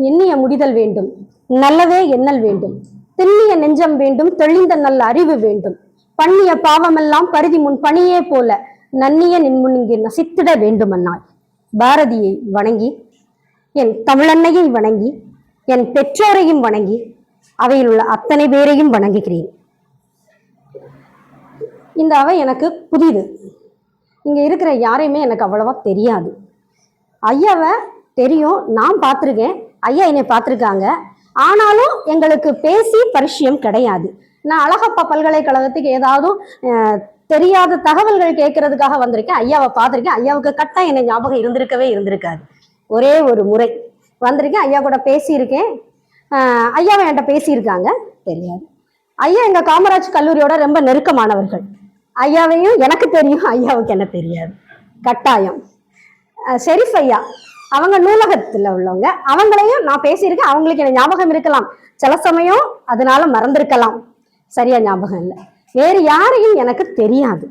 எண்ணிய முடிதல் வேண்டும், நல்லதே எண்ணல் வேண்டும், தென்னிய நெஞ்சம் வேண்டும், தெளிந்த நல்ல அறிவு வேண்டும், பண்ணிய பாவமெல்லாம் பருதி முன் பணியே போல நன்னிய நின்முன் இங்கு நசித்திட வேண்டுமன்னாய். பாரதியை வணங்கி, என் தமிழன்னையை வணங்கி, என் பெற்றோரையும் வணங்கி, அவையில் உள்ள அத்தனை பேரையும் வணங்குகிறேன். இந்த அவை எனக்கு புதிது. இங்க இருக்கிற யாரையுமே எனக்கு அவ்வளவா தெரியாது. ஐயாவை தெரியும், நான் பார்த்துருக்கேன், ஐயா என்னை பார்த்துருக்காங்க. ஆனாலும் எங்களுக்கு பேசி பரிச்சயம் கிடையாது. நான் அழகப்பா பல்கலைக்கழகத்துக்கு ஏதாவது தெரியாத தகவல்கள் கேட்கறதுக்காக வந்திருக்கேன். ஐயாவை பார்த்துருக்கேன். ஐயாவுக்கு கட்டாயம் என்னை ஞாபகம் இருந்திருக்காது. ஒரே ஒரு முறை வந்திருக்கேன், ஐயா கூட பேசியிருக்கேன். ஐயாவை என்கிட்ட பேசியிருக்காங்க, தெரியாது. ஐயா எங்க காமராஜ் கல்லூரியோட ரொம்ப நெருக்கமானவர்கள். ஐயாவையும் எனக்கு தெரியும், ஐயாவுக்கு என்ன தெரியாது. கட்டாயம் ஷெரீஃப் ஐயா அவங்க நூலகத்துல உள்ளவங்க, அவங்களையும் நான் பேசியிருக்கேன். அவங்களுக்கு என்ன ஞாபகம் இருக்கலாம், சில சமயம் அதனால மறந்திருக்கலாம், சரியா ஞாபகம் இல்லை. வேறு யாரையும் எனக்கு தெரியாது.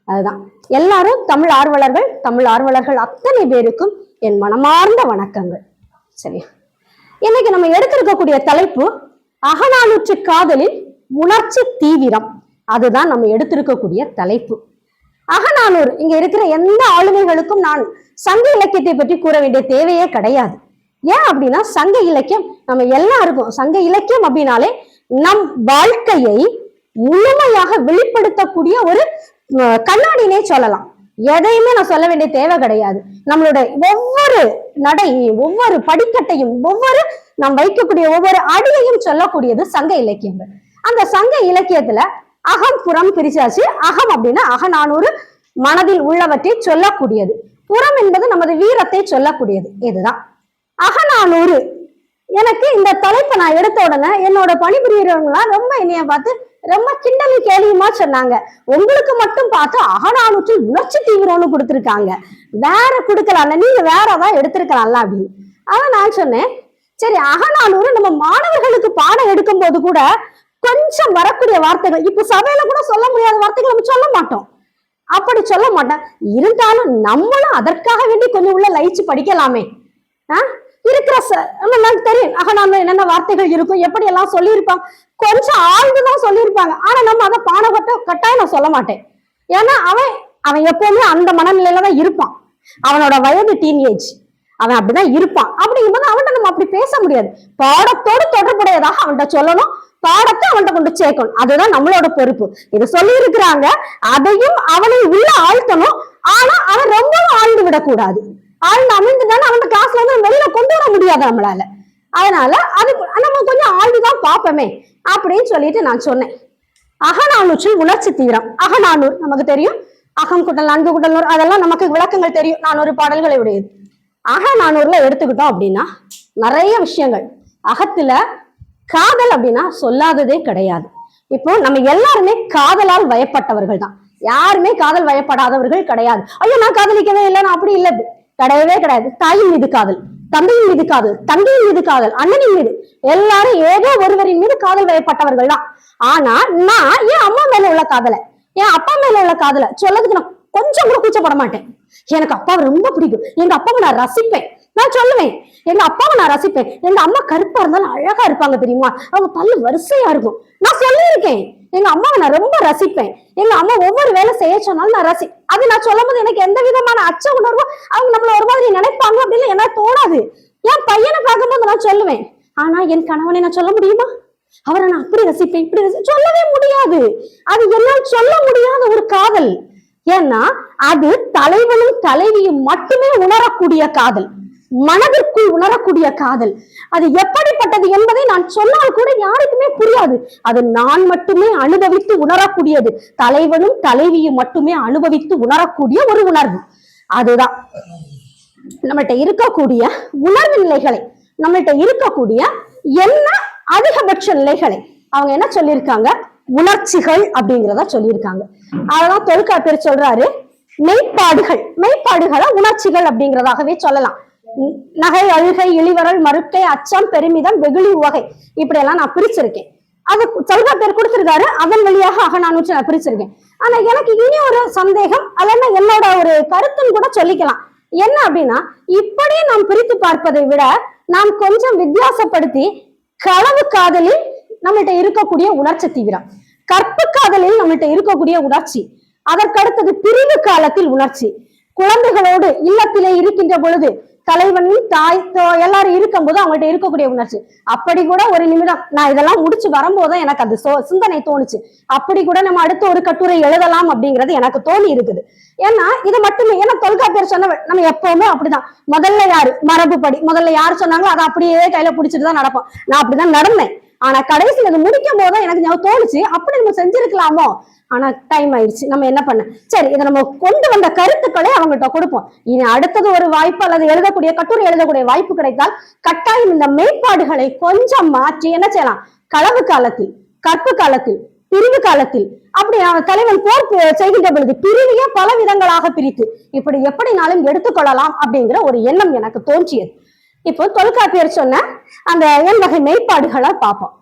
அதுதான். எல்லாரும் தமிழ் ஆர்வலர்கள் அத்தனை பேருக்கும் என் மனமார்ந்த வணக்கங்கள். சரியா? இன்னைக்கு நம்ம எடுத்திருக்கக்கூடிய தலைப்பு அகநானூற்று காதலில் உணர்ச்சி தீவிரம். அதுதான் நம்ம எடுத்திருக்கக்கூடிய தலைப்பு. அகநானூறு இங்க இருக்கிற எந்த ஆளுமைகளுக்கும் நான் சங்க இலக்கியத்தை பற்றி கூற வேண்டிய தேவையே கிடையாது. ஏன் அப்படின்னா சங்க இலக்கியம் நம்ம எல்லாருக்கும், சங்க இலக்கியம் அப்படின்னாலே நம் வாழ்க்கையை முழுமையாக வெளிப்படுத்தக்கூடிய ஒரு கண்ணாடினே சொல்லலாம். எதையுமே நான் சொல்ல வேண்டிய தேவை கிடையாது. நம்மளுடைய ஒவ்வொரு நடையையும், ஒவ்வொரு படிக்கட்டையும், நாம் வைக்கக்கூடிய ஒவ்வொரு அடியையும் சொல்லக்கூடியது சங்க இலக்கியங்கள். அந்த சங்க இலக்கியத்துல அகம் புறம் பிரிச்சாச்சு. அகம் அப்படின்னா அகநானூறு, மனதில் உள்ளவற்றை சொல்லக்கூடியது. புறம் என்பது நமது வீரத்தை சொல்லக்கூடியது. இதுதான் அகநானூறு. எனக்கு இந்த தலைப்பை நான் எடுத்த உடனே என்னோட பணிபுரியறவங்களாம் ரொம்ப என்னைய பார்த்து ரொம்ப கிண்டலி கேலியுமா சொன்னாங்க. உங்களுக்கு மட்டும் பார்த்து அகநானூற்றில் உணர்ச்சி தீவிரம்னு கொடுத்துருக்காங்க, வேற கொடுக்கலாம்ல, நீங்க வேறதான் எடுத்திருக்கலாம்ல அப்படின்னு. அதான் நான் சொன்னேன், சரி அகநானூறு நம்ம மாணவர்களுக்கு பாடம் எடுக்கும் போது கூட கொஞ்சம் வரக்கூடிய வார்த்தைகள், இப்ப சபையில கூட சொல்ல முடியாத வார்த்தைகள் நம்ம சொல்ல மாட்டோம், அப்படி சொல்ல மாட்டேன். இருந்தாலும் நம்மளும் அதற்காக வேண்டி கொஞ்சம் உள்ள லயிச்சு படிக்கலாமே. இருக்கிற நமக்கு தெரியும் அகநானூறு என்னென்ன வார்த்தைகள் இருக்கும், எப்படி எல்லாம் சொல்லியிருப்பாங்க, கொஞ்சம் ஆழ்ந்துதான் சொல்லியிருப்பாங்க. ஆனா நம்ம அதை கட்டாயம் நான் சொல்ல மாட்டேன். ஏன்னா அவன் எப்பவுமே அந்த மனநிலையில தான் இருப்பான். அவனோட வயது டீனேஜ், அவன் அப்படிதான் இருப்பான். அப்படிங்கும்போது அவன்கிட்ட நம்ம அப்படி பேச முடியாது. பாடத்தோடு தொடர்புடையதாக அவன்கிட்ட சொல்லணும், பாடத்தை அவன்கிட்ட கொண்டு சேர்க்கணும். அதுதான் நம்மளோட பொறுப்பு. இது சொல்லி இருக்கிறாங்க, அதையும் அவனை உள்ள ஆழ்த்தணும். ஆனா அவன் ரொம்பவும் ஆழ்ந்து விடக்கூடாது. ஆழ்ந்து அமைந்துட்டாலும் அவன் காசுல வந்து வெளியில கொண்டு வர முடியாது நம்மளால. அதனால அது நம்ம கொஞ்சம் ஆழ்ந்துதான் பார்ப்போமே அப்படின்னு சொல்லிட்டு நான் சொன்னேன். அகநானூற்றில் உணர்ச்சி தீவிரம். அகநானூறு நமக்கு தெரியும், அகம் குட்டல் நான்கு குட்டல் நூறு, அதெல்லாம் நமக்கு விளக்கங்கள் தெரியும். 400 பாடல்களை உடையது. அகநானூறுல எடுத்துக்கிட்டோம் அப்படின்னா நிறைய விஷயங்கள். அகத்துல காதல் அப்படின்னா சொல்லாததே கிடையாது. இப்போ நம்ம எல்லாருமே காதலால் வயப்பட்டவர்கள் தான். யாருமே காதல் வயப்படாதவர்கள் கிடையாது. ஐயோ நான் காதலிக்கவே இல்லைன்னா அப்படி இல்லை, கிடையவே கிடையாது. தாயின் மீது காதல், தந்தையின் மீது காதல், தங்கையின் மீது காதல், அண்ணனின் மீது, எல்லாரும் ஏதோ ஒருவரின் மீது காதல் வயப்பட்டவர்கள் தான். ஆனா நான் என் அம்மா மேல உள்ள காதலை, என் அப்பா மேல உள்ள காதலை சொல்லதுக்கு நான் கொஞ்சம் கூட கூச்சப்பட மாட்டேன். எனக்கு அப்பாவை ரொம்ப பிடிக்கும், எங்க அப்பாவை நான் ரசிப்பேன். நான் சொல்லுவேன், எங்க அப்பாவை நான் ரசிப்பேன். எங்க அம்மா கருப்பா இருந்தாலும் அழகா இருப்பாங்க தெரியுமா, அவங்க பல்லு வரிசையா இருக்கும். நான் சொல்லியிருக்கேன், எங்க அம்மாவை நான் ரொம்ப ரசிப்பேன். எங்க அம்மா ஒவ்வொரு வேலை செய்ய சொன்னாலும் நான் அது நான் சொல்லும் போது எனக்கு எந்த விதமான அச்ச உணர்வோ அவங்க நம்மள ஒரு மாதிரி நினைப்பாங்க அப்படின்னு எனக்கு தோணாது. என் பையனை பார்க்கும்போது நான் சொல்லுவேன். ஆனா என் கணவனை நான் சொல்ல முடியுமா, அவரை நான் அப்படி ரசிப்பேன் இப்படி சொல்லவே முடியாது. அது என்னால் சொல்ல முடியாத ஒரு காதல். ஏன்னா அது தலைவனும் தலைவியும் மட்டுமே உணரக்கூடிய காதல், மனதிற்குள் உணரக்கூடிய காதல். அது எப்படிப்பட்டது என்பதை நான் சொன்னால் கூட யாருக்குமே புரியாது. அது நான் மட்டுமே அனுபவித்து உணரக்கூடியது, தலைவனும் தலைவியும் மட்டுமே அனுபவித்து உணரக்கூடிய ஒரு உணர்வு. அதுதான் நம்மள்கிட்ட இருக்கக்கூடிய உணர்வு நிலைகளை, நம்மள்கிட்ட இருக்கக்கூடிய என்ன அதிகபட்ச நிலைகளை அவங்க என்ன சொல்லியிருக்காங்க, உணர்ச்சிகள் அப்படிங்கிறத சொல்லியிருக்காங்க. அதெல்லாம் தொல்காப்பியர் சொல்றாரு, மெய்ப்பாடுகளை உணர்ச்சிகள் அப்படிங்கிறதாகவே சொல்லலாம். நகை, அழுகை, இழிவரல், மறுக்கை, அச்சம், பெருமிதம், வெகுளி, உவகை, இப்படி எல்லாம் நான் பிரிச்சிருக்கேன். அது தொல்காப்பியர் கொடுத்திருக்காரு, அதன் வழியாக அகநானூற்றை நான் பிரிச்சிருக்கேன். ஆனா எனக்கு இனி ஒரு சந்தேகம், அல்லனா என்னோட ஒரு கருத்துன்னு கூட சொல்லிக்கலாம். என்ன அப்படின்னா, இப்படி நாம் பிரித்து பார்ப்பதை விட நாம் கொஞ்சம் வித்தியாசப்படுத்தி, களவு காதலில் நம்மள்ட்ட இருக்கக்கூடிய உணர்ச்சி தீவிரம், கற்பு காதலில் நம்மள்ட்ட இருக்கக்கூடிய உணர்ச்சி, அதற்கடுத்தது பிரிவு காலத்தில் உணர்ச்சி, குழந்தைகளோடு இல்லத்திலே இருக்கின்ற பொழுது தலைவன் தாய் எல்லாரும் இருக்கும் போது அவங்கள்ட்ட இருக்கக்கூடிய உணர்ச்சி. அப்படி கூட ஒரு நிமிடம் நான் இதெல்லாம் முடிச்சு வரும்போதுதான் எனக்கு அது சிந்தனை தோணுச்சு, அப்படி கூட நம்ம அடுத்த ஒரு கட்டுரை எழுதலாம் அப்படிங்கிறது எனக்கு தோணி இருக்குது. ஏன்னா இது மட்டுமே, ஏன்னா தொல்காப்பியர் சொன்ன நம்ம எப்பவுமே அப்படிதான், முதல்ல யாரு மரபுப்படி முதல்ல யாரு சொன்னாங்களோ அதை அப்படியே கையில பிடிச்சிட்டு தான் நடப்போம். நான் அப்படிதான் நடந்தேன். ஆனா கடைசியில் அது முடிக்கும் போதுதான் எனக்கு தோணுச்சு, அப்படி நம்ம செஞ்சிருக்கலாமோ. ஆனா டைம் ஆயிடுச்சு, நம்ம என்ன பண்ண, சரி இதை நம்ம கொண்டு வந்த கருத்துக்களை அவங்ககிட்ட கொடுப்போம். இனி அடுத்தது ஒரு வாய்ப்பு அல்லது எழுதக்கூடிய கட்டுரை எழுதக்கூடிய வாய்ப்பு கிடைத்தால் கட்டாயம் இந்த மேம்பாடுகளை கொஞ்சம் மாற்றி என்ன செய்யலாம், களவு காலத்தில், கற்பு காலத்தில், பிரிவு காலத்தில், அப்படி தலைவன் போர் செய்கின்ற பொழுது பிரிவையே பல விதங்களாக பிரித்து இப்படி எப்படினாலும் எடுத்துக்கொள்ளலாம் அப்படிங்கிற ஒரு எண்ணம் எனக்கு தோன்றியது. இப்போ தொல்காப்பியர் சொன்ன அந்த எண் வகை மெய்ப்பாடுகளை பார்ப்போம்.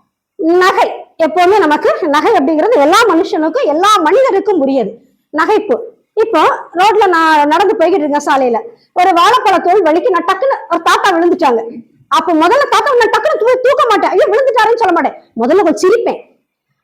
நகை எப்பவுமே நமக்கு, நகை அப்படிங்கிறது எல்லா மனுஷனுக்கும் எல்லா மனிதருக்கும் உரியது. நகைப்பு. இப்போ ரோட்ல நான் நடந்து போய்கிட்டு இருக்கேன், சாலையில ஒரு வாழைப்பழத்தோல் வலிக்கு நான் டக்குன்னு ஒரு தாத்தா விழுந்துட்டாங்க. அப்ப முதல்ல தாத்தா நான் டக்குன்னு தூக்க மாட்டேன், ஐயோ விழுந்துட்டாருன்னு சொல்ல மாட்டேன், முதல்ல கொஞ்சம் சிரிப்பேன்,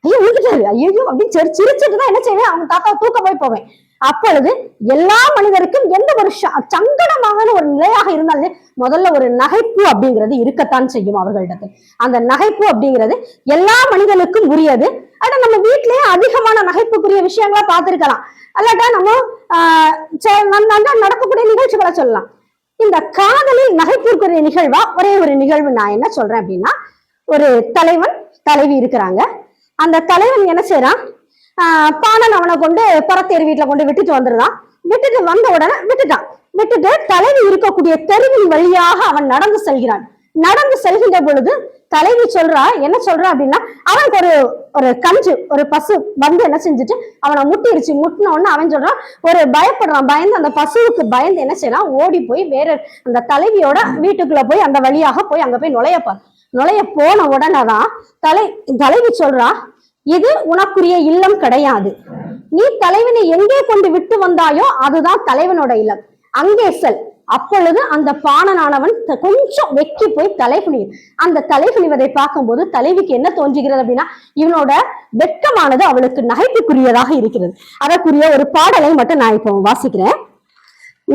ஐயோ விழுந்துட்டாரு ஐயோ அப்படின்னு சிரிச்சுட்டு தான் என்ன செய்வேன், அவங்க தாத்தாவை தூக்க போவேன். அப்பொழுது எல்லா மனிதருக்கும் எந்த ஒரு சங்கடமான ஒரு நிலையாக இருந்தாலும் முதல்ல ஒரு நகைப்பு அப்படிங்கிறது இருக்கத்தான் செய்யும் அவர்களிடத்தில். அந்த நகைப்பு அப்படிங்கிறது எல்லா மனிதனுக்கும் உரியது. ஆனா நம்ம வீட்டிலேயே அதிகமான நகைப்புக்குரிய விஷயங்களா பார்த்திருக்கலாம், அல்லாட்டா நம்ம நடக்கக்கூடிய நிகழ்ச்சிகளை சொல்லலாம். இந்த காதலில் நகைப்பிற்குரிய நிகழ்வா ஒரே ஒரு நிகழ்வு நான் என்ன சொல்றேன் அப்படின்னா, ஒரு தலைவன் தலைவி இருக்கிறாங்க. அந்த தலைவன் என்ன செய்யறான், பாணன் அவனை கொண்டு பரத்தேர் வீட்டுல கொண்டு விட்டுட்டு வந்துருதான். விட்டுட்டு வந்த உடனே விட்டுட்டு தலைவி இருக்கக்கூடிய தெருவின் வழியாக அவன் நடந்து செல்கிறான். நடந்து செல்கின்ற பொழுது தலைவி என்ன சொல்றா அப்படின்னா, அவனுக்கு ஒரு கஞ்சு ஒரு பசு வந்து என்ன செஞ்சுட்டு அவனை முட்டிருச்சு. முட்டின உடனே அவன் சொல்றான், ஒரு பயப்படுறான், பயந்து அந்த பசுவுக்கு பயந்து என்ன செய்யறான், ஓடி போய் வேற அந்த தலைவியோட வீட்டுக்குள்ள போய் அந்த வழியாக போய் அங்க போய் நுழைய போன உடனேதான் தலைவி சொல்றா, இது உனக்குரிய இல்லம் கிடையாது, நீ தலைவனை எங்கே கொண்டு விட்டு வந்தாயோ அதுதான் தலைவனோட இல்லம், அங்கே செல். அப்பொழுது அந்த பாணனானவன் கொஞ்சம் வெக்கி போய் தலைகுனியும். அந்த தலைகுனிவதை பார்க்கும்போது தலைவிக்கு என்ன தோன்றுகிறது அப்படின்னா, இவனோட வெட்கமானது அவளுக்கு நகைப்புக்குரியதாக இருக்கிறது. அதற்குரிய ஒரு பாடலை மட்டும் நான் இப்போ வாசிக்கிறேன்.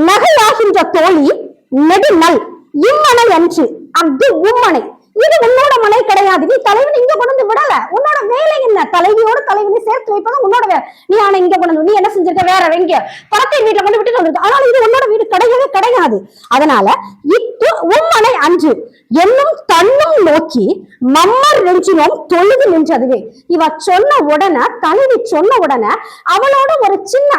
நகையாகின்ற தோழி நெடுநல் இம்மனை அன்று அது உம்மனை, இது உன்னோட மனை கிடையாது, நீ தலைவனை இங்க கொண்டு விடல, உன்னோட வேலை என்ன, தலைவியோட தலைவனை சேர்த்து வைப்பதான் உன்னோட வேலை, நீ ஆனா இங்க கொண்டு நீ என்ன செஞ்சிருக்க, வேற எங்க படத்தை வீட்டுல கொண்டு விட்டு வந்துருக்கு, ஆனால் இது உன்னோட வீடு கிடையவே கிடையாது. அதனால இட்டு உம்மனை அன்று என்னும் தன்னும் நோக்கி மம்மர் நெஞ்சினோம் தொழுது நின்றதுவே. இவ சொன்ன உடனே, தலைவி சொன்ன உடனே அவளோட ஒரு சின்ன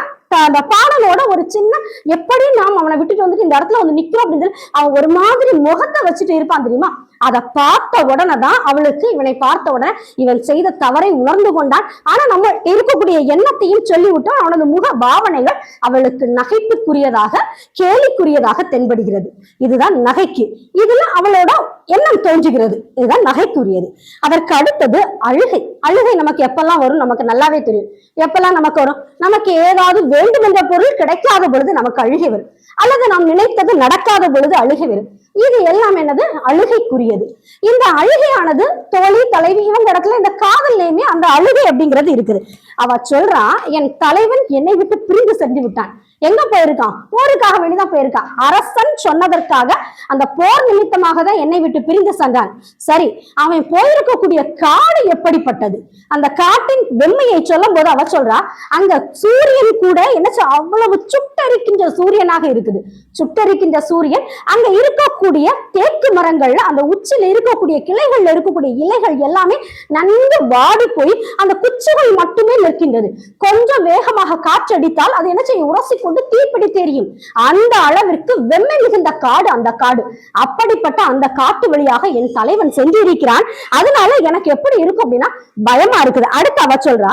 அந்த பாடலோட ஒரு சின்ன, எப்படி நாம் அவனை விட்டுட்டு வந்துட்டு இந்த இடத்துல வந்து நிக்கிறோம் அப்படின்னு அவன் ஒரு மாதிரி முகத்தை வச்சுட்டு இருப்பான் தெரியுமா. அதை பார்த்த உடனே தான் அவளுக்கு, இவனை பார்த்த உடனே இவன் செய்த தவறை உணர்ந்து கொண்டான். ஆனா நம்ம இருக்கக்கூடிய எண்ணத்தையும் சொல்லிவிட்டோம். அவனது முக பாவனைகள் அவளுக்கு நகைப்புக்குரியதாக கேலிக்குரியதாக தென்படுகிறது. இதுதான் நகைக்கு, இதுல அவளோட எண்ணம் தோன்றுகிறது, இதுதான் நகைக்குரியது. அதற்கு அடுத்தது அழுகை. அழுகை நமக்கு எப்பெல்லாம் வரும் நமக்கு நல்லாவே தெரியும். எப்பெல்லாம் நமக்கு வரும், நமக்கு ஏதாவது வேண்டும் என்ற பொருள் கிடைக்காத பொழுது நமக்கு அழுகை வரும், அல்லது நாம் நினைத்தது நடக்காத பொழுது அழுகை வரும். இது எல்லாம் என்னது, அழுகைக்குரியது. இந்த அழுகையானது தோழி தலைவி இவங்க இடத்துல இந்த காதல்லையுமே அந்த அழுகை அப்படிங்கிறது இருக்குது. அவ சொல்றா, என் தலைவன் என்னை விட்டு பிரிந்து சென்று விட்டான். எங்க போயிருக்கான், போருக்காக வேண்டிதான் போயிருக்கான். அரசன் சொன்னதற்காக அந்த போர் நிமித்தமாக தான் என்னை விட்டு பிரிந்து சென்றான். சரி, அவன் போயிருக்கக்கூடிய காடு எப்படிப்பட்டது, அந்த காட்டின் வெம்மையை சொல்லும் போது அவ சொல்றா, அங்க சூரியன் கூட என்ன அவ்வளவு சுட்டரிக்கின்ற சூரியனாக இருக்குது. சுட்டரிக்கின்ற சூரியன் அங்க இருக்கக்கூடிய தேக்கு மரங்கள்ல அந்த உச்சில இருக்கக்கூடிய கிளைகள்ல இருக்கக்கூடிய இலைகள் எல்லாமே நன்கு வாடி போய் அந்த குச்சிகள் மட்டுமே நிற்கின்றது. கொஞ்சம் வேகமாக காற்றடித்தால் அது என்ன செய்யும், உரசி கொண்டு தீப்பிடி தெரியும். அந்த அளவிற்கு வெம்மை மிகுந்த காடு அந்த காடு. அப்படிப்பட்ட அந்த காட்டு வழியாக என் தலைவன் சென்றிருக்கிறான். அதனால எனக்கு எப்படி இருக்கும் அப்படின்னா பயமா இருக்குது. அடுத்து அவ சொல்றா,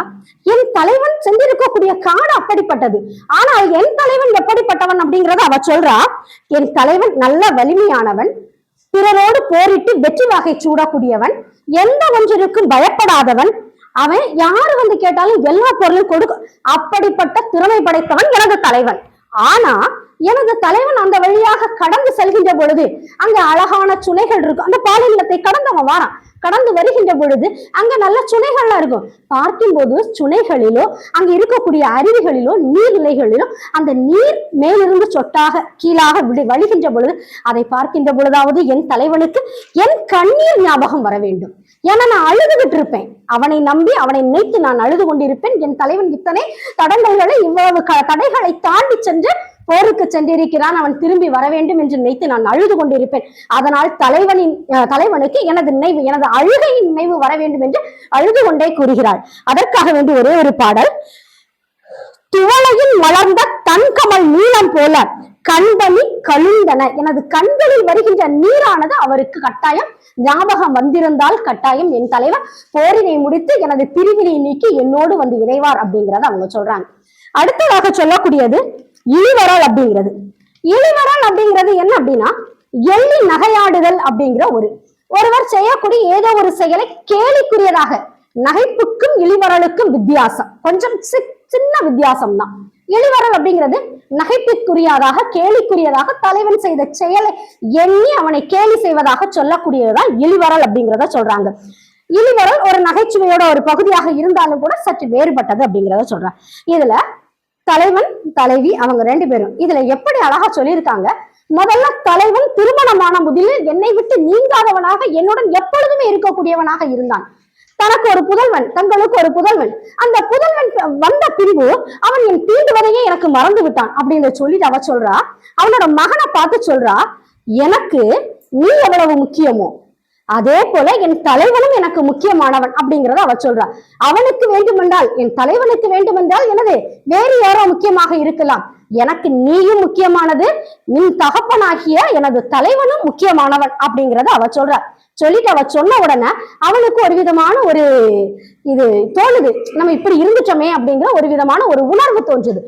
என் தலைவன் சென்றிருக்கக்கூடிய காடு அப்படிப்பட்டது, ஆனால் என் தலைவன் எப்படிப்பட்டவன் அப்படிங்கறத அவ சொல்றா. என் தலைவன் நல்ல வலிமையானவன், பிறரோடு போரிட்டு வெற்றி வகை சூடக்கூடியவன், எந்த ஒன்றிற்கும் பயப்படாதவன், அவன் யாரு வந்து கேட்டாலும் எல்லா பொருளும் கொடுக்க அப்படிப்பட்ட திறமை படைத்தவன் எனது தலைவன். ஆனா எனது தலைவன் அந்த வழியாக கடந்து செல்கின்ற பொழுது அங்க அழகான சுனைகள் இருக்கும். அந்த பாலைநிலத்தை கடந்து அவன் வாரான். கடந்து வருகின்ற பொழுது அங்க நல்ல சுனைகள்லாம் இருக்கும். பார்க்கும்போது சுனைகளிலோ அங்க இருக்கக்கூடிய அருவிகளிலோ நீர்நிலைகளிலோ அந்த நீர் மேலிருந்து சொட்டாக கீழாக வழிகின்ற பொழுது அதை பார்க்கின்ற பொழுதாவது என் தலைவனுக்கு என் கண்ணீர் ஞாபகம் வர வேண்டும். ஏன்னா நான் அழுதுகிட்டு இருப்பேன், அவனை நம்பி அவனை நினைத்து நான் அழுது கொண்டிருப்பேன். என் தலைவன் இத்தனை தடங்கல்களை இவ்வளவு தடைகளை தாண்டி சென்று போருக்கு சென்றிருக்கிறான், அவன் திரும்பி வர வேண்டும் என்று நினைத்து நான் அழுது கொண்டிருப்பேன். அதனால் தலைவனுக்கு எனது நினைவு, எனது அழுகையின் நினைவு வர வேண்டும் என்று அழுது கொண்டே கூறுகிறாள். அதற்காக வேண்டி ஒரே ஒரு பாடல். துவளையில் வளர்ந்த தன்கமல் நீளம் போல கண்பனி கழுந்தன. எனது கண்களில் வருகின்ற நீரானது அவருக்கு கட்டாயம் ஞாபகம் வந்திருந்தால் கட்டாயம் என் தலைவர் போரினை முடித்து எனது பிரிவினை நீக்கி என்னோடு வந்து இணைவார் அப்படிங்கிறத அவங்க சொல்றாங்க. அடுத்ததாக சொல்லக்கூடியது இழிவரல் அப்படிங்கிறது. இழிவரல் அப்படிங்கிறது என்ன அப்படின்னா, எள்ளி நகையாடுதல் அப்படிங்கிற ஒருவர் செய்யக்கூடிய ஏதோ ஒரு செயலை கேலிக்குரியதாக, நகைப்புக்கும் இழிவரலுக்கும் வித்தியாசம் கொஞ்சம் சின்ன வித்தியாசம் தான். இழிவரல் அப்படிங்கிறது நகைப்புக்குரியதாக கேலிக்குரியதாக தலைவன் செய்த செயலை எண்ணி அவனை கேலி செய்வதாக சொல்லக்கூடியதுதான் இழிவரல் அப்படிங்கிறத சொல்றாங்க. இழிவரல் ஒரு நகைச்சுவையோட ஒரு பகுதியாக இருந்தாலும் கூட சற்று வேறுபட்டது அப்படிங்கிறத சொல்றாங்க. இதுல தலைவன் தலைவி அவங்க ரெண்டு பேரும் இதுல எப்படி அழகா சொல்லியிருக்காங்க. முதல்ல தலைவன் திருமணமான முதலில் என்னை விட்டு நீங்காதவனாக என்னுடன் எப்பொழுதுமே இருக்கக்கூடியவனாக இருந்தான். தனக்கு ஒரு புதல்வன், தங்களுக்கு ஒரு புதல்வன், அந்த புதல்வன் வந்த பின்பு அவன் என் தீண்டுவதையே எனக்கு மறந்து விட்டான் அப்படின்னு சொல்லிட்டு அவ சொல்றா. அவனோட மகனை பார்த்து சொல்றா, எனக்கு நீ எவ்வளவு முக்கியமோ அதே போல என் தலைவனும் எனக்கு முக்கியமானவன் அப்படிங்கிறத அவ சொல்றா. அவனுக்கு வேண்டுமென்றால், என் தலைவனுக்கு வேண்டுமென்றால் எனது வேறு யாரோ முக்கியமாக இருக்கலாம், எனக்கு நீயும் முக்கியமானது, நின் தகப்பனாகிய எனது தலைவனும் முக்கியமானவன் அப்படிங்கிறத அவ சொல்றா. சொல்லிட்டு அவ சொன்ன உடனே அவனுக்கு ஒரு விதமான ஒரு இது தோணுது, நம்ம இப்படி இருந்துட்டோமே அப்படிங்கிற ஒரு விதமான ஒரு உணர்வு தோன்றுது.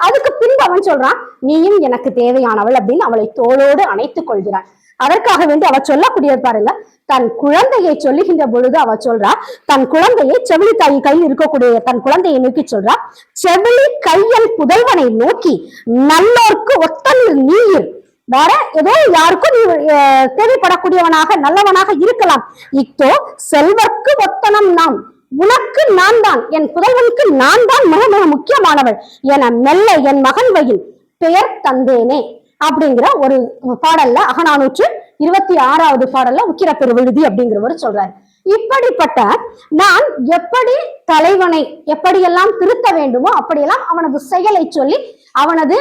அதுக்கு பின்பு அவன் சொல்றான், நீயும் எனக்கு தேவையானவள் அப்படின்னு அவளை தோளோடு அணைத்துக் கொள்கிறான். அதற்காக வேண்டி அவ சொல்லக்கூடியது பாருங்க, தன் குழந்தையை சொல்லுகின்ற பொழுது அவ சொல்றா, தன் குழந்தையை செவிலி தாய் கையில் இருக்கக்கூடிய தன் குழந்தையை நோக்கி சொல்றா, செவிலி கையல் புதல்வனை நோக்கி நல்லோர்க்கு ஒத்தனில் நீர், வேற ஏதோ யாருக்கும் நீ தேவைப்படக்கூடியவனாக நல்லவனாக இருக்கலாம், இத்தோ செல்வர்க்கு ஒத்தனம் நாம், உனக்கு நான் தான், என் புதல்வனுக்கு நான் தான் மிக மிக முக்கியமானவள் என மெல்ல என் மகன் வயில் பெயர் தந்தேனே அப்படிங்கிற ஒரு பாடல்ல, அகநானூற்று 26வது பாடல்ல உக்கிர பெருவிழுதி அப்படிங்கிறவர் சொல்றாரு. இப்படிப்பட்ட நான் எப்படி தலைவனை எப்படியெல்லாம் திருத்த வேண்டுமோ அப்படியெல்லாம் அவனது செயலை சொல்லி அவனது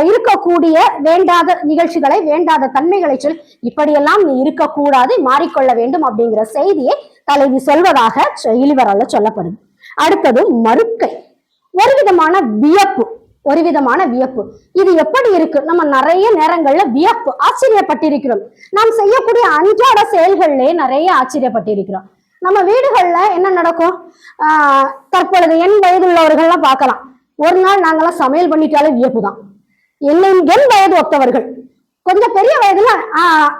இருக்கக்கூடிய வேண்டாத நிகழ்ச்சிகளை வேண்டாத தன்மைகளை சொல்லி இப்படியெல்லாம் நீ இருக்கக்கூடாது, மாறிக்கொள்ள வேண்டும் அப்படிங்கிற செய்தியை தலைவி சொல்வதாக இழிவரல்ல சொல்லப்படுது. அடுத்தது மறுக்கை, ஒரு விதமான வியப்பு. இது எப்படி இருக்கு, நம்ம நிறைய நேரங்கள்ல வியப்பு ஆச்சரியப்பட்டிருக்கிறோம். நாம் செய்யக்கூடிய அன்றாட செயல்கள்லயே நிறைய ஆச்சரியப்பட்டிருக்கிறோம். நம்ம வீடுகள்ல என்ன நடக்கும், தற்பொழுது என் வயதுள்ளவர்கள்லாம் பார்க்கலாம், ஒரு நாள் நாங்கெல்லாம் சமையல் பண்ணிட்டாலே வியப்பு தான். என் வயது ஒத்தவர்கள், கொஞ்சம் பெரிய வயதுல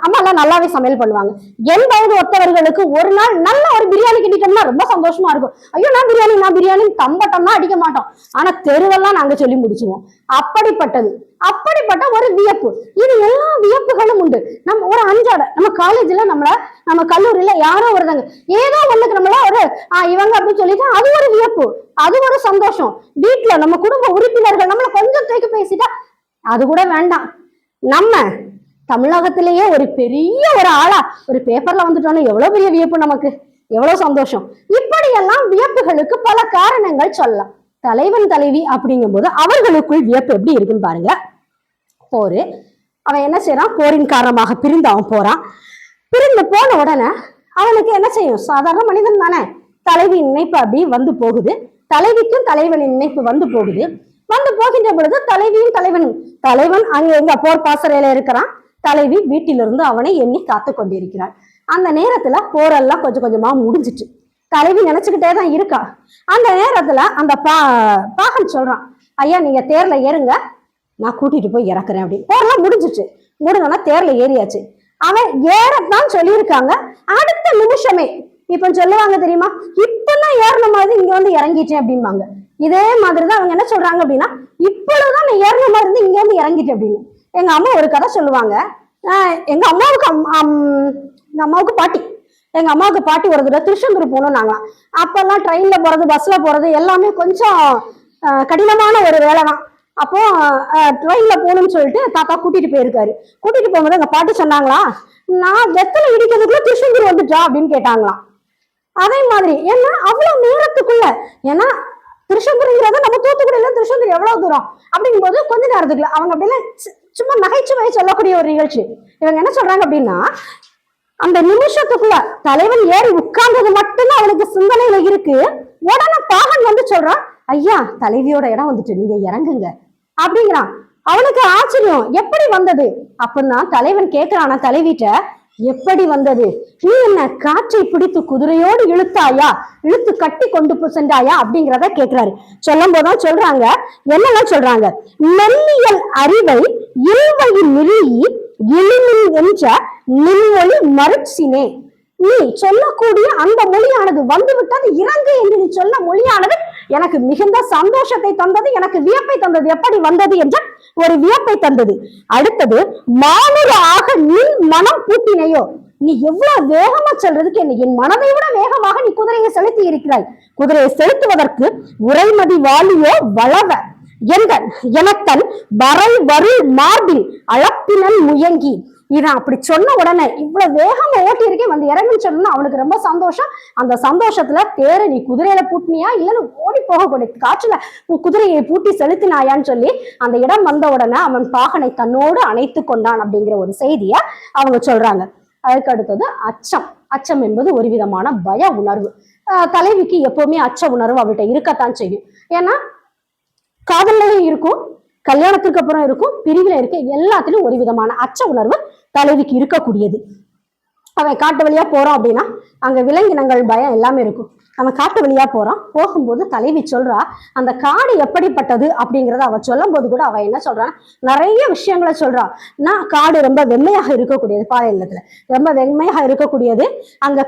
அம்மா எல்லாம் நல்லாவே சமையல் பண்ணுவாங்க. என் வயது ஒத்தவர்களுக்கு ஒரு நாள் நல்ல ஒரு பிரியாணி கிட்டிட்டோம்னா ரொம்ப சந்தோஷமா இருக்கும். ஐயோ நான் பிரியாணி தம்பட்டம்னா அடிக்க மாட்டோம், ஆனா தெருவெல்லாம் நாங்க சொல்லி முடிச்சுவோம். அப்படிப்பட்ட ஒரு வியப்பு. இது எல்லா வியப்புகளும் உண்டு. நம்ம ஒரு அன்றாட நம்ம காலேஜ்ல நம்ம கல்லூரியில யாரோ ஒருதாங்க ஏதோ ஒண்ணுக்கு நம்மள ஒரு இவங்க அப்படின்னு சொல்லிட்டு அது ஒரு வியப்பு, அது ஒரு சந்தோஷம். வீட்டுல நம்ம குடும்ப உறுப்பினர்கள் நம்மள கொஞ்சம் தூக்கி பேசிட்டா அது கூட வேண்டாம். நம்ம தமிழகத்திலேயே ஒரு பெரிய ஒரு ஆளா ஒரு பேப்பர்ல வந்துட்டோம்னா எவ்வளவு பெரிய வியப்பு, நமக்கு எவ்வளவு சந்தோஷம். இப்படியெல்லாம் வியப்புகளுக்கு பல காரணங்கள் சொல்லலாம். தலைவன் தலைவி அப்படிங்கும் போது அவர்களுக்குள் வியப்பு எப்படி இருக்குன்னு பாருங்க. போரு, அவன் என்ன செய்யறான், போரின் காரணமாக பிரிந்து அவன் போறான். பிரிந்து போன உடனே அவனுக்கு என்ன செய்யும், சாதாரண மனிதன் தானே, தலைவியின் நினைப்பு அப்படி வந்து போகுது, தலைவிக்கும் தலைவனின் நினைப்பு வந்து போகுது. வந்து போகின்ற பொழுது தலைவியும் தலைவன் அங்க எங்க போர் பாசறையில இருக்கிறான், தலைவி வீட்டிலிருந்து அவனை எண்ணி காத்து கொண்டிருக்கிறாள். அந்த நேரத்துல போரெல்லாம் கொஞ்சம் கொஞ்சமா முடிஞ்சிட்டு தலைவி நினைச்சுக்கிட்டே தான் இருக்கா. அந்த நேரத்துல அந்த பாகன் சொல்றான், ஐயா நீங்க தேர்ல ஏறுங்க, நான் கூட்டிட்டு போய் இறக்குறேன் அப்படின்னு. போரெல்லாம் முடிஞ்சோன்னா தேர்ல ஏறியாச்சு. அவன் ஏறத்தான் சொல்லியிருக்காங்க. அடுத்த நிமிஷமே இப்ப சொல்லுவாங்க தெரியுமா, இப்பதான் ஏறின மாதிரி இங்க வந்து இறங்கிட்டேன் அப்படிம்பாங்க. இதே மாதிரிதான் அவங்க என்ன சொல்றாங்க அப்படின்னா, இப்பொழுதுதான் நான் ஏறின மாதிரி இருந்து இங்க வந்து இறங்கிட்டேன் அப்படின்னு. எங்க அம்மா ஒரு கதை சொல்லுவாங்க. எங்க அம்மாவுக்கு எங்க அம்மாவுக்கு பாட்டி எங்க அம்மாவுக்கு பாட்டி ஒரு தடவை திருச்செந்தூர் போகணும். நாங்களாம் அப்பெல்லாம் ட்ரெயின்ல போறது பஸ்ல போறது எல்லாமே கொஞ்சம் கடினமான ஒரு வேலை தான். அப்போ ட்ரெயின்ல போகணும்னு சொல்லிட்டு தாத்தா கூட்டிட்டு போயிருக்காரு. கூட்டிட்டு போகும்போது எங்க பாட்டி சொன்னாங்களா, நான் வெத்தலை இடிக்கிறதுக்குள்ள திருச்செந்தூர் வந்துட்டா அப்படின்னு கேட்டாங்களாம். அதே மாதிரி ஏன்னா அவ்வளவு நேரத்துக்குள்ள, ஏன்னா திருச்செந்தூர்ங்கிறத நம்ம தூத்துக்குடியில திருச்செந்தூர் எவ்வளவு தூரம் அப்படிங்கும்போது கொஞ்ச நேரத்துக்குள்ள அவங்க அப்படிலாம் சும்மா நகைச்சுவையை சொல்லக்கூடிய ஒரு நிகழ்ச்சி. இவங்க என்ன சொல்றாங்க அப்படின்னா, அந்த நிமிஷத்துக்குள்ள தலைவன் ஏறி உட்கார்ந்தது மட்டும்தான் அவனுக்கு சிந்தனையில இருக்கு. உடனே பாகன் வந்து சொல்றான், ஐயா தலைவியோட இடம் வந்துட்டு நீங்க இறங்குங்க அப்படிங்கிறான். அவனுக்கு ஆச்சரியம், எப்படி வந்தது அப்படின்னா தலைவன் கேட்கிறானா தலைவிட்ட, எப்படி வந்தது, நீ என்ன காற்றை பிடித்து குதிரையோடு இழுத்தாயா, இழுத்து கட்டி கொண்டு சென்றாயா அப்படிங்கிறத கேட்கிறாரு. சொல்லும் போதுதான் சொல்றாங்க, என்னெல்லாம் சொல்றாங்க, மெல்லியல் அறிவை இல்வையில் நிறுவி எளிமில் என்ற நின்மொழி மறுச்சினே, நீ சொல்லக்கூடிய அந்த மொழியானது வந்துவிட்டது, இறங்கு என்று நீ சொல்ல மொழியானது எனக்கு மிகுந்த சந்தோஷத்தை தந்தது, எனக்கு வியப்பை தந்தது. எப்படி வந்தது என்ற ஒரு வியப்பை தந்தது. அடுத்தது, மானுட ஆக நின் மனம் பூட்டினையோ, நீ எவ்வளவு வேகமா சொல்றதுக்கு என்ன, என் மனதை விட வேகமாக நீ குதிரையை செலுத்தி இருக்கிறாய். குதிரையை செலுத்துவதற்கு உரைமதி வாலியோ வளவ என்கண் எனத்தன் வரை வருள் மார்பில் அளப்பினன் முயங்கி. இவன் அப்படி சொன்ன உடனே இவ்வளவு வேகமா ஓட்டி இருக்கேன் வந்து இறங்குன்னு சொன்னா அவனுக்கு ரொம்ப சந்தோஷம். அந்த சந்தோஷத்துல தேர நீ குதிரையில பூட்டினியா இல்லன்னு ஓடி போகக்கூடிய காற்றுல குதிரையை பூட்டி செலுத்தினாயான்னு சொல்லி அந்த இடம் வந்த உடனே அவன் பாகனை தன்னோடு அணைத்து கொண்டான் அப்படிங்கிற ஒரு செய்திய அவங்க சொல்றாங்க. அதுக்கு அடுத்தது அச்சம். அச்சம் என்பது ஒரு விதமான பய உணர்வு. தலைவிக்கு எப்பவுமே அச்ச உணர்வு அவள்கிட்ட இருக்கத்தான் செய்யும். ஏன்னா காதல்லையும் இருக்கும், கல்யாணத்துக்கு அப்புறம் இருக்கும், பிரிவுல இருக்கு, எல்லாத்திலும் ஒரு விதமான அச்ச உணர்வு தலைவிக்கு இருக்கக்கூடியது. அவன் காட்டு வழியா போறோம் அப்படின்னா அங்க விலங்கினங்கள் பயம் எல்லாமே இருக்கும். அவன் காட்டு வழியா போறான், போகும்போது தலைவி சொல்றா அந்த காடு எப்படிப்பட்டது அப்படிங்கிறத அவ சொல்லும் போது கூட அவ என்ன சொல்றான், நிறைய விஷயங்களை சொல்றான். நான் காடு ரொம்ப வெண்மையாக இருக்கக்கூடியது, பாலை இல்லத்துல ரொம்ப வெண்மையாக இருக்கக்கூடியது. அங்க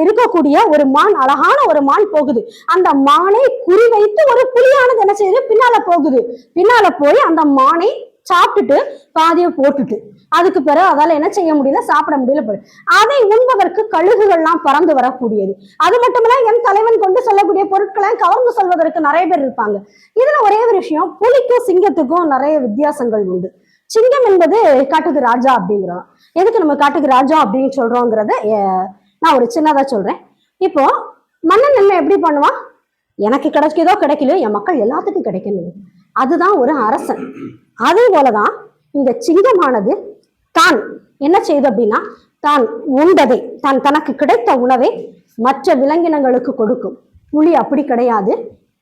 இருக்கக்கூடிய ஒரு மான், அழகான ஒரு மான் போகுது. அந்த மானை குறிவைத்து ஒரு புலியானது என்ன செய்யுது, பின்னால போகுது. பின்னால போய் அந்த மானை சாப்பிட்டுட்டு பாதியை போட்டுட்டு அதுக்கு பிறகு அதால என்ன செய்ய முடியல, சாப்பிட முடியல. அதை உண்பதற்கு கழுகுகள்லாம் பறந்து வரக்கூடியது. அது மட்டுமில்ல என் தலைவன் கொண்டு செல்லக்கூடிய பொருட்களை கவர்ந்து செல்வதற்கு நிறைய பேர் இருப்பாங்க. இதுல ஒரே ஒரு விஷயம், புலிக்கும் சிங்கத்துக்கும் நிறைய வித்தியாசங்கள் உண்டு. சிங்கம் என்பது காட்டுக்கு ராஜா அப்படிங்கிறோம். எதுக்கு நம்ம காட்டுக்கு ராஜா அப்படின்னு சொல்றோங்கிறத நான் ஒரு சின்னதா சொல்றேன். இப்போ மன்னன் என்ன எப்படி பண்ணுவான், எனக்கு கிடைக்குதோ கிடைக்கலையோ என் மக்கள் எல்லாத்துக்கும் கிடைக்கணும், அதுதான் ஒரு அரசன். அதே போலதான் இந்த சிங்கமானது தான் என்ன செய்யுது அப்படின்னா, தான் உண்டதை, தனக்கு கிடைத்த உணவை மற்ற விலங்கினங்களுக்கு கொடுக்கும். புலி அப்படி கிடையாது.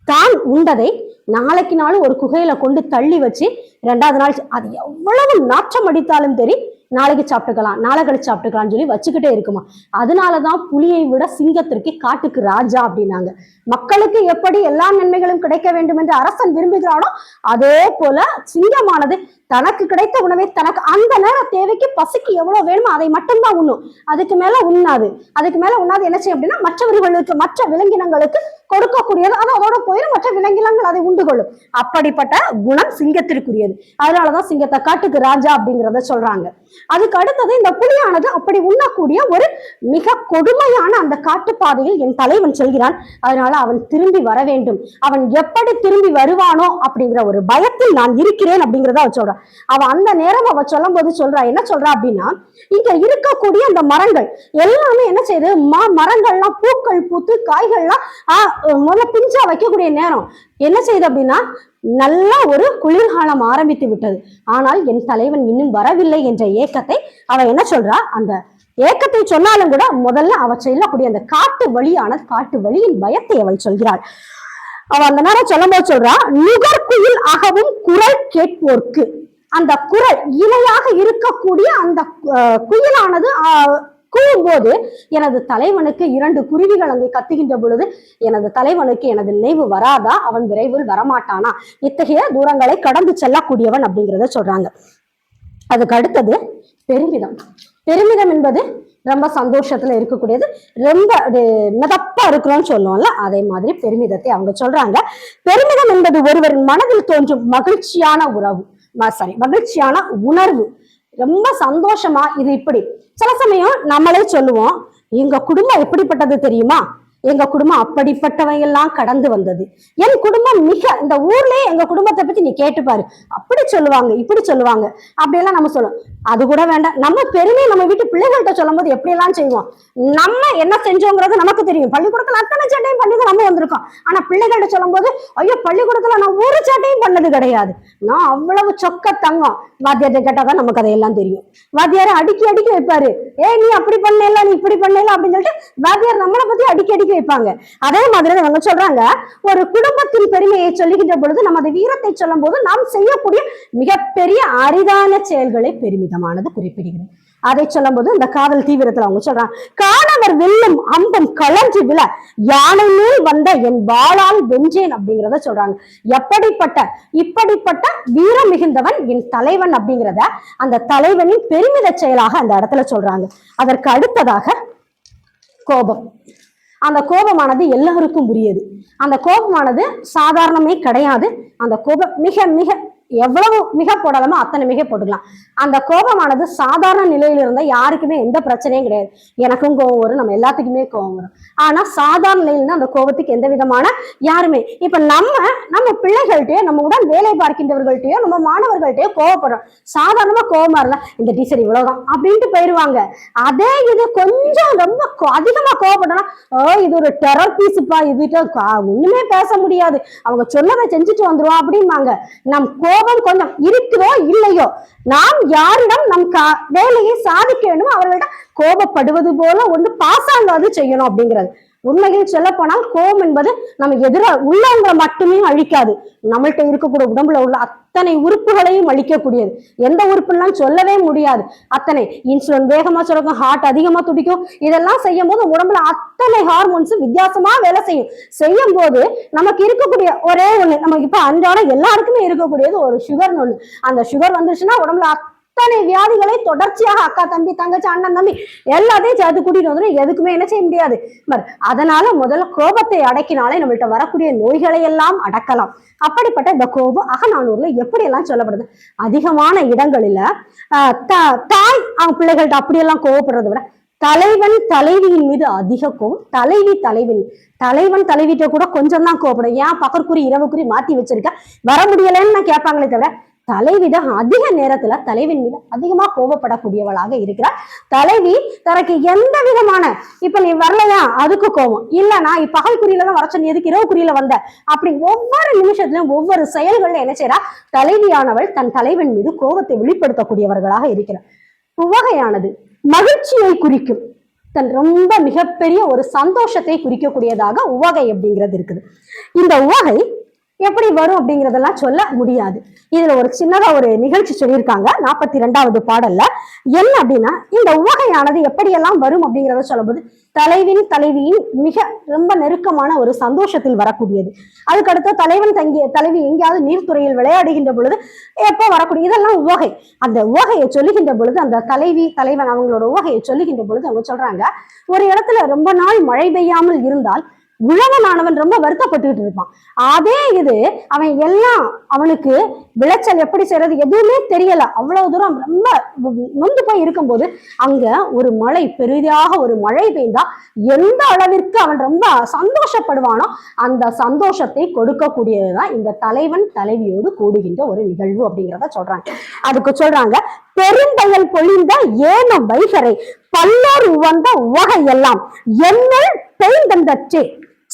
தான் உண்டதை நாளைக்கு நாள் ஒரு குகையில கொண்டு தள்ளி வச்சு 2வது நாள் அது எவ்வளவு நாற்றம் அடித்தாலும் சரி நாளைக்கு சாப்பிட்டுக்கலாம், நாளை கழிச்சு சாப்பிட்டுக்கலாம்னு சொல்லி வச்சுக்கிட்டே இருக்குமா. அதனாலதான் புலியை விட சிங்கத்திற்கு காட்டுக்கு ராஜா அப்படின்னாங்க. மக்களுக்கு எப்படி எல்லா நன்மைகளும் கிடைக்க வேண்டும் என்று அரசன் விரும்புகிறானோ அதே போல சிங்கமானது தனக்கு கிடைத்த உணவை தனக்கு அந்த நேர தேவைக்கு பசிக்கு எவ்வளவு வேணுமோ அதை மட்டும்தான் உண்ணும், அதுக்கு மேல உண்ணாது. என்ன செய்யும் அப்படின்னா மற்றவர்களுக்கு, மற்ற விலங்கினங்களுக்கு கொடுக்கக்கூடியது, அது அதோட போயிடும், மற்ற விலங்கினங்கள் அதை உண்டு கொள்ளும். அப்படிப்பட்ட குணம் சிங்கத்திற்குரியது. அதனாலதான் சிங்கத்தை காட்டுக்கு ராஜா அப்படிங்கிறத சொல்றாங்க. அதுக்கு அடுத்தது இந்த புலியானது அப்படி உண்ணக்கூடிய ஒரு மிக கொடுமையான அந்த காட்டுப்பாதையில் என் தலைவன் செல்கிறான். அதனால அவன் திரும்பி வர வேண்டும், அவன் எப்படி திரும்பி வருவானோ அப்படிங்கிற ஒரு பயத்தில் நான் இருக்கிறேன் அப்படிங்கிறத அவ சொல்றான். அவ அந்த நேரம் அவ சொல்லும் போது சொல்றா, என்ன சொல்றா அப்படின்னா, இங்க இருக்கக்கூடிய அந்த மரங்கள் எல்லாமே என்ன செய்யுது, மரங்கள்லாம் பூக்கள் பூத்து காய்கள்லாம் முதல்ல பிஞ்சா வைக்கக்கூடிய நேரம் என்ன செய்யுது அப்படின்னா நல்ல ஒரு குளிர்காலம் ஆரம்பித்து விட்டது. ஆனால் என் தலைவன் இன்னும் வரவில்லை என்ற ஏக்கத்தை அவ என்ன சொல்றா, அந்த ஏக்கத்தை சொன்னாலும் கூட முதல்ல அவ செல்லக்கூடிய அந்த காட்டு வழியின் பயத்தை அவள் சொல்கிறாள். அவ அந்த நேரம் சொல்லும் போது சொல்றா, நுகர்குயில் அகவும் குரல் கேட்போர்க்கு, அந்த குரல் இணையாக இருக்கக்கூடிய அந்த குயிலானது கூறும்போது எனது தலைவனுக்கு 2 குருவிகள் அங்கே கத்துகின்ற பொழுது எனது தலைவனுக்கு எனது நினைவு வராதா, அவன் விரைவில் வரமாட்டானா, இத்தகைய தூரங்களை கடந்து செல்லக்கூடியவன் அப்படிங்கிறத சொல்றாங்க. அதுக்கு அடுத்தது பெருமிதம். பெருமிதம் என்பது ரொம்ப சந்தோஷத்துல இருக்கக்கூடியது, ரொம்ப மிதப்பா இருக்கிறோம்னு சொல்லுவோம்ல, அதே மாதிரி பெருமிதத்தை அவங்க சொல்றாங்க. பெருமிதம் என்பது ஒருவரின் மனதில் தோன்றும் மகிழ்ச்சியான உறவு, மகிழ்ச்சியான உணர்வு, ரொம்ப சந்தோஷமா. இது இப்படி சில சமயம் நம்மளே சொல்லுவோம், எங்க குடும்பம் எப்படிப்பட்டது தெரியுமா, எங்க குடும்பம் அப்படிப்பட்டவையெல்லாம் கடந்து வந்தது, என் குடும்பம் மிக, இந்த ஊர்லயே எங்க குடும்பத்தை பத்தி நீ கேட்டுப்பாரு, அப்படி சொல்லுவாங்க இப்படி சொல்லுவாங்க அப்படியெல்லாம் நம்ம சொல்லுவோம். அது கூட வேண்டாம், நம்ம பெருமை நம்ம வீட்டு பிள்ளைகள்கிட்ட சொல்லும் போது எப்படி எல்லாம் செய்வோம், நம்ம என்ன செஞ்சோங்கிறது நமக்கு தெரியும். பள்ளிக்கூடத்துல அத்தனை சேட்டையும் பண்ணி நம்ம வந்திருக்கோம். ஆனா பிள்ளைகள்கிட்ட சொல்லும் போது, ஐயோ பள்ளிக்கூடத்துல நான் ஒரு சேட்டையும் பண்ணது கிடையாது, நான் அவ்வளவு சொக்க தங்கம். வாத்தியார்ட்ட கேட்டாதான் நமக்கு அதையெல்லாம் தெரியும். வாத்தியாரை அடிக்கி அடிக்கி வைப்பாரு, நீ அப்படி பண்ணல நீ இப்படி பண்ணல அப்படின்னு சொல்லிட்டு வாத்தியார் நம்மளை பத்தி அடிக்கி அடிக்கி வைப்பாங்க. அதே மாதிரி அவங்க சொல்றாங்க, ஒரு குடும்பத்தின் பெருமையை சொல்லுகின்ற பொழுது, நமது வீரத்தை சொல்லும் போது நாம் செய்யக்கூடிய மிகப்பெரிய அரிதான செயல்களை பெருமிதமானது குறிப்பிடுகிறது. அதை சொல்லும் போது இந்த காதல் தீவிரத்துல அவங்க சொல்றாங்க, காணவர் வெல்லும் அம்பும் கலஞ்சி விழ யானை மேல் வந்த என் வாளால் வென்றேன் அப்படிங்கிறத சொல்றாங்க. இப்படிப்பட்ட வீரம் மிகுந்தவன் என் தலைவன் அப்படிங்கிறத அந்த தலைவனின் பெருமித செயலாக அந்த இடத்துல சொல்றாங்க. அதற்கு அடுத்ததாக கோபம். அந்த கோபமானது எல்லாருக்கும் உரியது. அந்த கோபமானது சாதாரணமே கிடையாது. அந்த கோபம் மிக மிக எவ்வளவு மிக போடலாமோ அத்தனை மிக போட்டுக்கலாம். அந்த கோபமானது சாதாரண நிலையில இருந்தா யாருக்குமே எந்த பிரச்சனையும் கிடையாது. எனக்கும் கோபம் வரும், நம்ம எல்லாத்துக்குமே கோபம் வரும். ஆனா சாதாரண நிலையில அந்த கோபத்துக்கு எந்த விதமான யாருமே, இப்ப நம்ம பிள்ளைகள்கிட்டயோ, நம்ம உடன் வேலை பார்க்கின்றவர்கள்ட்டையோ, நம்ம மாணவர்கள்ட்டையோ கோவப்படுறோம். சாதாரணமா கோபமா இருந்தா இந்த டீச்சர் இவ்வளவுதான் அப்படின்ட்டு போயிருவாங்க. அதே இது கொஞ்சம் ரொம்ப அதிகமா கோவப்பட்டோம்னா, இது ஒரு டெரர் பீஸுப்பா, இதுகிட்ட ஒண்ணுமே பேச முடியாது, அவங்க சொன்னதை செஞ்சுட்டு வந்துருவோம் அப்படிம்பாங்க. நம் கோபம் கொஞ்சம் இருக்குதோ இல்லையோ, நாம் யாரிடம் நம் வேலையை சாதிக்க வேண்டும் அவர்கள்ட்ட கோபப்படுவது போல ஒன்று பாசாங்காது செய்யணும் அப்படிங்கிறது. உண்மையில் சொல்ல போனால் கோபம் என்பது நம்ம உள்ளவங்களை மட்டுமே அழிக்காது, நம்மள்கிட்ட இருக்கக்கூடிய உடம்புல உள்ள அத்தனை உறுப்புகளையும் அழிக்கக்கூடியது. எந்த உறுப்புலாம் சொல்லவே முடியாது. அத்தனை இன்சுலின் வேகமா சுரக்கும், ஹார்ட் அதிகமா துடிக்கும், இதெல்லாம் செய்யும் போது உடம்புல அத்தனை ஹார்மோன்ஸும் வித்தியாசமா வேலை செய்யும் போது நமக்கு இருக்கக்கூடிய ஒரே ஒண்ணு, நமக்கு இப்ப அன்றாட எல்லாருக்குமே இருக்கக்கூடியது ஒரு சுகர்னு ஒண்ணு. அந்த சுகர் வந்துச்சுன்னா உடம்புல அத்தனை வியாதிகளை தொடர்ச்சியாக அக்கா தம்பி தங்கச்சி அண்ணன் தம்பி எல்லாத்தையும் சேர்த்து கூட்டிட்டு வந்துடும். எதுக்குமே என்ன செய்ய முடியாது. அதனால முதல்ல கோபத்தை அடக்கினாலே நம்மள்கிட்ட வரக்கூடிய நோய்களை எல்லாம் அடக்கலாம். அப்படிப்பட்ட இந்த கோபம் அகநானூர்ல எப்படி எல்லாம் சொல்லப்படுது, அதிகமான இடங்களில தாய் அவங்க பிள்ளைகள்கிட்ட அப்படியெல்லாம் கோவப்படுறதை விட தலைவன் தலைவியின் மீது அதிக கோபம், தலைவன் தலைவிட்ட கூட கொஞ்சம் தான் கோபப்படும். ஏன் பகற்குறி இரவுக்குறி மாத்தி வச்சிருக்க, வர முடியலன்னு நான் கேட்பாங்களே தவிர தலைவிதான் அதிக நேரத்துல தலைவின் மீது அதிகமா கோபப்படக்கூடியவளாக இருக்கிறார். தலைவி தனக்கு எந்த விதமான, இப்ப நீ வரலையா அதுக்கு கோபம் இல்ல, நான் பகல் குறியில தான் வர சொன்ன, எதுக்கு இரவு குறியில வந்த, அப்படி ஒவ்வொரு நிமிஷத்திலும் ஒவ்வொரு செயல்கள்ல என்ன செய்யறா, தலைவியானவள் தன் தலைவன் மீது கோபத்தை வெளிப்படுத்தக்கூடியவர்களாக இருக்கிறார். உவகையானது மகிழ்ச்சியை குறிக்கும், தன் ரொம்ப மிகப்பெரிய ஒரு சந்தோஷத்தை குறிக்கக்கூடியதாக உவகை அப்படிங்கிறது இருக்குது. இந்த உவகை எப்படி வரும் அப்படிங்கிறதெல்லாம் சொல்ல முடியாது. இதுல ஒரு சின்னதா ஒரு நிகழ்ச்சி சொல்லியிருக்காங்க 42வது பாடல்ல. என்ன அப்படின்னா, இந்த உவகையானது எப்படியெல்லாம் வரும் அப்படிங்கிறத சொல்லும்போது, தலைவியின் மிக ரொம்ப நெருக்கமான ஒரு சந்தோஷத்தில் வரக்கூடியது. அதுக்கடுத்து தலைவி எங்கேயாவது நீர்த்துறையில் விளையாடுகின்ற பொழுது எப்போ வரக்கூடிய, இதெல்லாம் உவகை. அந்த உவகையை சொல்லுகின்ற பொழுது, அந்த தலைவன் அவங்களோட உவகையை சொல்லுகின்ற பொழுது அவங்க சொல்றாங்க, ஒரு இடத்துல ரொம்ப நாள் மழை பெய்யாமல் இருந்தால் உழவனானவன் ரொம்ப வருத்தப்பட்டுக்கிட்டு இருப்பான். அதே இது அவன் எல்லாம் அவனுக்கு விளைச்சல் எப்படி செய்யறது எதுவுமே தெரியல, அவ்வளவு தூரம் ரொம்ப நொந்து போய் இருக்கும்போது அங்க ஒரு மழை, பெரிதாக ஒரு மழை பெய்ந்தா எந்த அளவிற்கு அவன் ரொம்ப சந்தோஷப்படுவானோ அந்த சந்தோஷத்தை கொடுக்கக்கூடியதுதான் இந்த தலைவன் தலைவியோடு கூடுகின்ற ஒரு நிகழ்வு அப்படிங்கிறத சொல்றாங்க. அதுக்கு சொல்றாங்க, பெரும்பயல் பொழிந்த ஏன வைகரை பல்லோர் உவந்த உவகை எல்லாம் என்னள் பெய்தந்தற்றே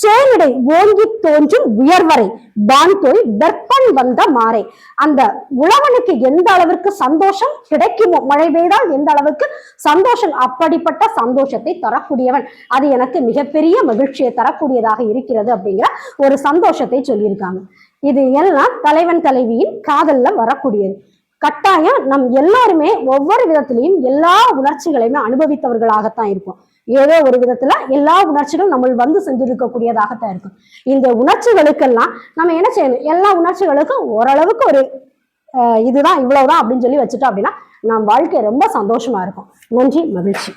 சேனிடை ஓங்கி தோன்றும் உயர்வரை பான்தோய் வெப்பன் வந்த மாறை. அந்த உழவனுக்கு எந்த அளவிற்கு சந்தோஷம் கிடைக்குமோ, மழை பெய்தால் எந்த அளவுக்கு சந்தோஷம், அப்படிப்பட்ட சந்தோஷத்தை தரக்கூடியவன், அது எனக்கு மிகப்பெரிய மகிழ்ச்சியை தரக்கூடியதாக இருக்கிறது அப்படிங்கிற ஒரு சந்தோஷத்தை சொல்லியிருக்காங்க. இது எல்லாம் தலைவன் தலைவியின் காதல்ல வரக்கூடியது. கட்டாயம் நம் எல்லாருமே ஒவ்வொரு விதத்திலையும் எல்லா உணர்ச்சிகளையுமே அனுபவித்தவர்களாகத்தான் இருக்கும். ஏதோ ஒரு விதத்துல எல்லா உணர்ச்சிகளும் நம்ம வந்து செஞ்சிருக்கக்கூடியதாகத்தான் இருக்கும். இந்த உணர்ச்சிகளுக்கெல்லாம் நம்ம என்ன செய்யணும், எல்லா உணர்ச்சிகளுக்கும் ஓரளவுக்கு ஒரு இதுதான் இவ்வளவுதான் அப்படின்னு சொல்லி வச்சுட்டோம் அப்படின்னா நம் வாழ்க்கை ரொம்ப சந்தோஷமா இருக்கும். நன்றி, மகிழ்ச்சி.